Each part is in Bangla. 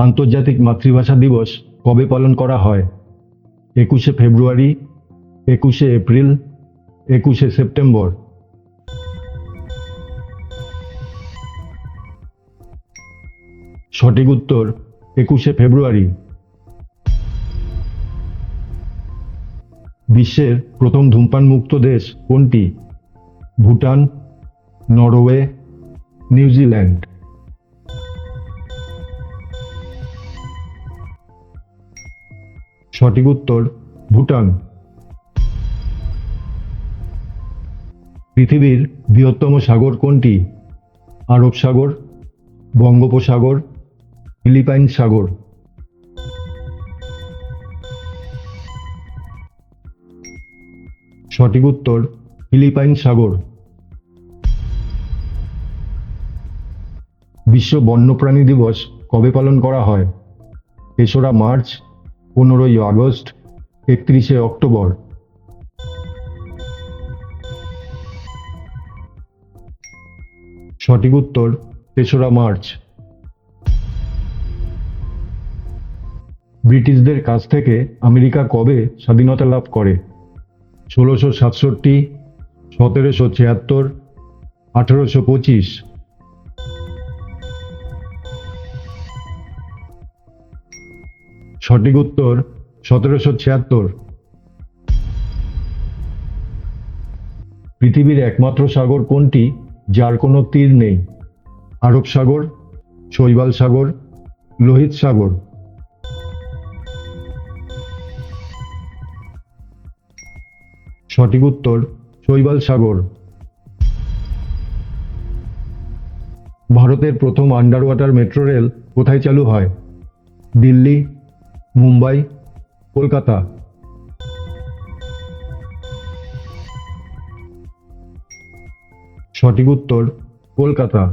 আন্তর্জাতিক মাতৃভাষা দিবস কবে পালন করা হয়? 21শে ফেব্রুয়ারি, 21শে এপ্রিল, 21শে সেপ্টেম্বর। সঠিক উত্তর 21শে ফেব্রুয়ারি। বিশ্বের প্রথম ধূমপান মুক্ত দেশ কোনটি? Bhutan, Norway, New Zealand. সঠিক উত্তর ভুটান। পৃথিবীর বৃহত্তম সাগর কোনটি? আরব সাগর, বঙ্গোপসাগর, ফিলিপাইন সাগর। সঠিক উত্তর ফিলিপাইন সাগর। বিশ্ব বন্যপ্রাণী দিবস কবে পালন করা হয়? 3রা মার্চ, 15ই আগস্ট, 31শে অক্টোবর। সঠিক উত্তর 3রা মার্চ। ব্রিটিশদের কাছ থেকে আমেরিকা কবে স্বাধীনতা লাভ করে? 1667, 1776, 1825। সঠিক উত্তর 1776। পৃথিবীর একমাত্র সাগর কোনটি যার কোনো তীর নেই? আরব সাগর, শৈবাল সাগর, লোহিত সাগর। সঠিক উত্তর শৈবাল সাগর। ভারতের প্রথম আন্ডার ওয়াটার মেট্রো রেল কোথায় চালু হয়? দিল্লি, মুম্বাই, কলকাতা। সঠিক উত্তর কলকাতা।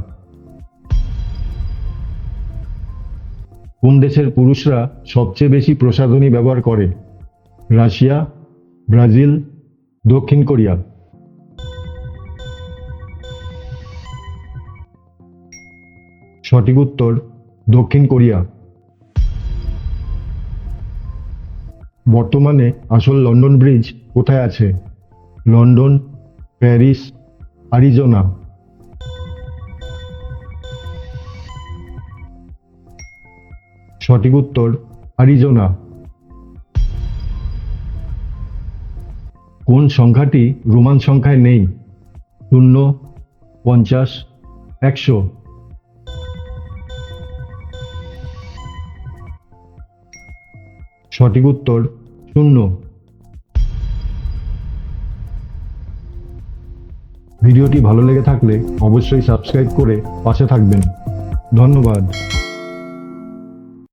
কোন দেশের পুরুষরা সবচেয়ে বেশি প্রসাধনী ব্যবহার করে? রাশিয়া, ব্রাজিল, দক্ষিণ কোরিয়া। সঠিক উত্তর দক্ষিণ কোরিয়া। বর্তমানে আসল লন্ডন ব্রিজ কোথায় আছে? London, Paris, Arizona. সঠিক উত্তর আরিজোনা। কোন সংখ্যাটি রোমান সংখ্যায় নেই? 0, 50, 100। সঠিক উত্তর 0। ভিডিওটি ভালো লেগে থাকলে অবশ্যই সাবস্ক্রাইব করে পাশে থাকবেন। ধন্যবাদ।